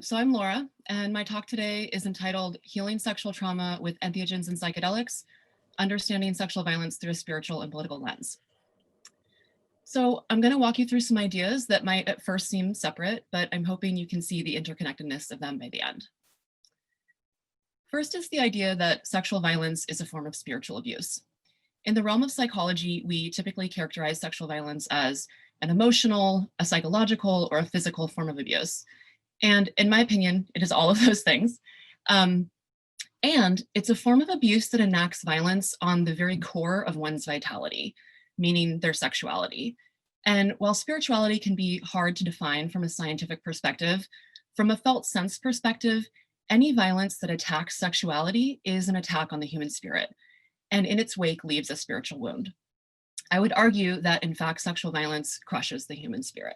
So I'm Laura, and my talk today is entitled Healing Sexual Trauma with Entheogens and Psychedelics, Understanding Sexual Violence Through a Spiritual and Political Lens. So I'm going to walk you through some ideas that might at first seem separate, but I'm hoping you can see the interconnectedness of them by the end. First is the idea that sexual violence is a form of spiritual abuse. In the realm of psychology, we typically characterize sexual violence as an emotional, a psychological, or a physical form of abuse. And in my opinion, it is all of those things. And it's a form of abuse that enacts violence on the very core of one's vitality, meaning their sexuality. And while spirituality can be hard to define from a scientific perspective, from a felt sense perspective, any violence that attacks sexuality is an attack on the human spirit, and in its wake leaves a spiritual wound. I would argue that, in fact, sexual violence crushes the human spirit.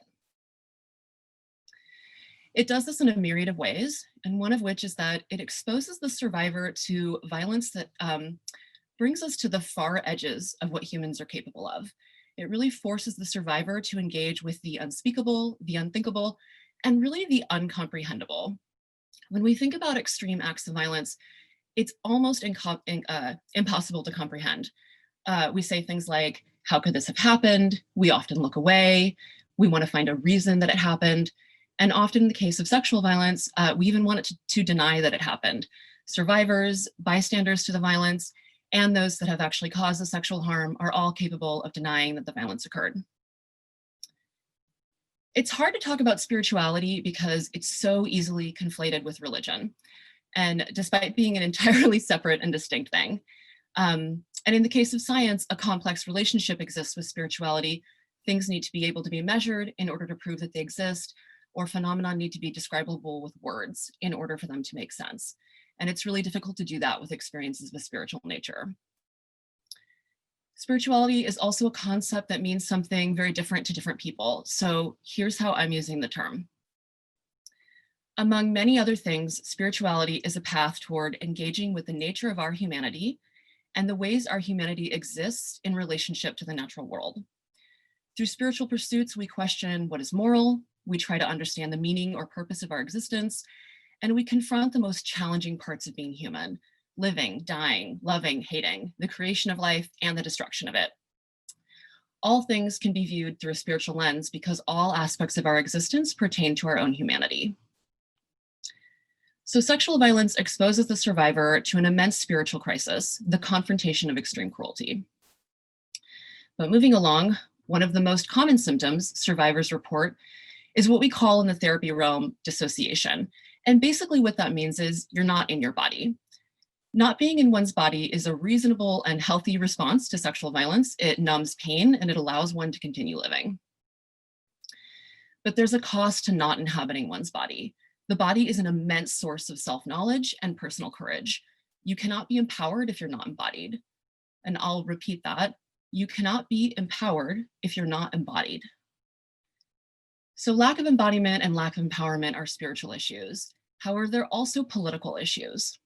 It does this in a myriad of ways, and one of which is that it exposes the survivor to violence that brings us to the far edges of what humans are capable of. It really forces the survivor to engage with the unspeakable, the unthinkable, and really the uncomprehendable. When we think about extreme acts of violence, it's almost impossible to comprehend. We say things like, how could this have happened? We often look away. We want to find a reason that it happened. And often in the case of sexual violence, we even want it to deny that it happened. Survivors, bystanders to the violence, and those that have actually caused the sexual harm are all capable of denying that the violence occurred. It's hard to talk about spirituality because it's so easily conflated with religion, and despite being an entirely separate and distinct thing. And in the case of science, a complex relationship exists with spirituality. Things need to be able to be measured in order to prove that they exist, or phenomena need to be describable with words in order for them to make sense. And it's really difficult to do that with experiences of a spiritual nature. Spirituality is also a concept that means something very different to different people. So here's how I'm using the term. Among many other things, spirituality is a path toward engaging with the nature of our humanity and the ways our humanity exists in relationship to the natural world. Through spiritual pursuits, we question what is moral, we try to understand the meaning or purpose of our existence, and we confront the most challenging parts of being human: living, dying, loving, hating, the creation of life, and the destruction of it. All things can be viewed through a spiritual lens because all aspects of our existence pertain to our own humanity. So sexual violence exposes the survivor to an immense spiritual crisis, the confrontation of extreme cruelty. But moving along, one of the most common symptoms survivors report is what we call in the therapy realm dissociation. And basically what that means is you're not in your body. Not being in one's body is a reasonable and healthy response to sexual violence. It numbs pain and it allows one to continue living. But there's a cost to not inhabiting one's body. The body is an immense source of self-knowledge and personal courage. You cannot be empowered if you're not embodied. And I'll repeat that. You cannot be empowered if you're not embodied. So lack of embodiment and lack of empowerment are spiritual issues. However, they're also political issues.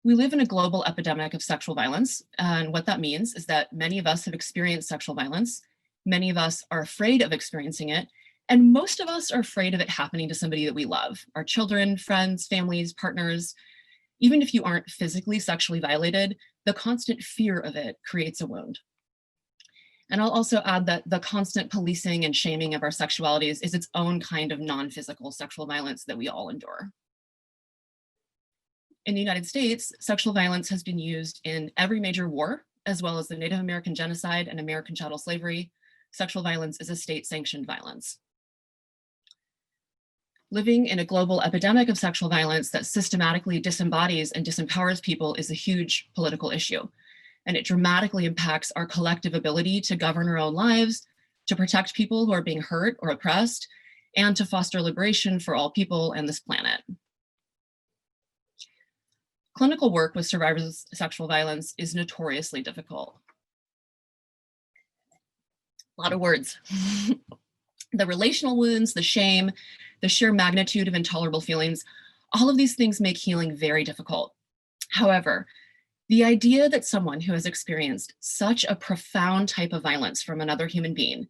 We live in a global epidemic of sexual violence, and what that means is that many of us have experienced sexual violence. Many of us are afraid of experiencing it, and most of us are afraid of it happening to somebody that we love: our children, friends, families, partners. Even if you aren't physically sexually violated, the constant fear of it creates a wound. And I'll also add that the constant policing and shaming of our sexualities is its own kind of non-physical sexual violence that we all endure. In the United States, sexual violence has been used in every major war, as well as the Native American genocide and American chattel slavery. Sexual violence is a state-sanctioned violence. Living in a global epidemic of sexual violence that systematically disembodies and disempowers people is a huge political issue. And it dramatically impacts our collective ability to govern our own lives, to protect people who are being hurt or oppressed, and to foster liberation for all people and this planet. Clinical work with survivors of sexual violence is notoriously difficult. A lot of words. The relational wounds, the shame, the sheer magnitude of intolerable feelings, all of these things make healing very difficult. However, the idea that someone who has experienced such a profound type of violence from another human being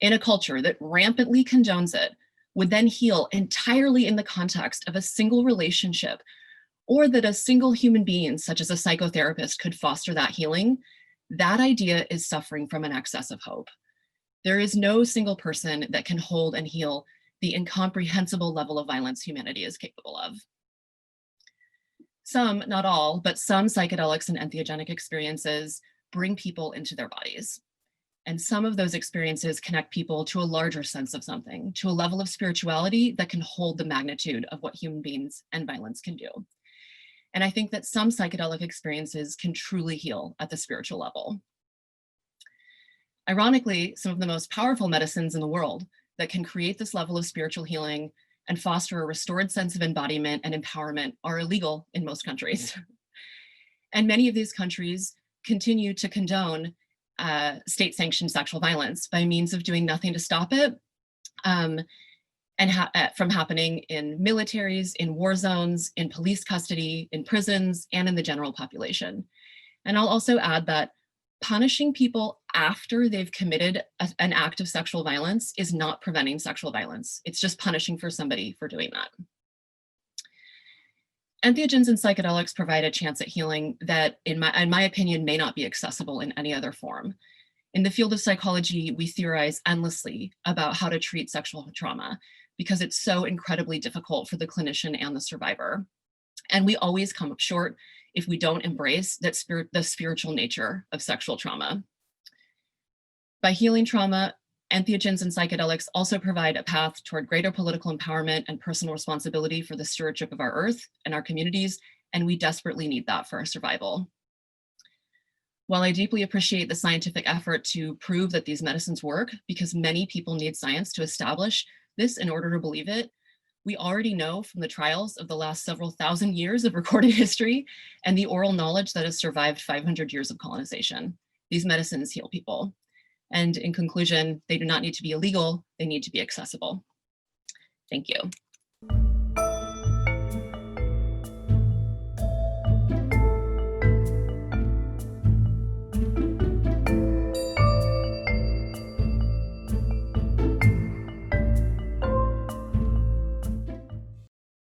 in a culture that rampantly condones it would then heal entirely in the context of a single relationship, or that a single human being, such as a psychotherapist, could foster that healing, that idea is suffering from an excess of hope. There is no single person that can hold and heal the incomprehensible level of violence humanity is capable of. Some, not all, but some psychedelics and entheogenic experiences bring people into their bodies. And some of those experiences connect people to a larger sense of something, to a level of spirituality that can hold the magnitude of what human beings and violence can do. And I think that some psychedelic experiences can truly heal at the spiritual level. Ironically, some of the most powerful medicines in the world that can create this level of spiritual healing and foster a restored sense of embodiment and empowerment are illegal in most countries. And many of these countries continue to condone state-sanctioned sexual violence by means of doing nothing to stop it, from happening in militaries, in war zones, in police custody, in prisons, and in the general population. And I'll also add that punishing people after they've committed an act of sexual violence is not preventing sexual violence. It's just punishing for somebody for doing that. Entheogens and psychedelics provide a chance at healing that, in my opinion, may not be accessible in any other form. In the field of psychology, we theorize endlessly about how to treat sexual trauma because it's so incredibly difficult for the clinician and the survivor. And we always come up short if we don't embrace the spiritual nature of sexual trauma. By healing trauma, entheogens and psychedelics also provide a path toward greater political empowerment and personal responsibility for the stewardship of our earth and our communities, and we desperately need that for our survival. While I deeply appreciate the scientific effort to prove that these medicines work, because many people need science to establish this in order to believe it, we already know from the trials of the last several thousand years of recorded history and the oral knowledge that has survived 500 years of colonization. These medicines heal people. And in conclusion, they do not need to be illegal, they need to be accessible. Thank you.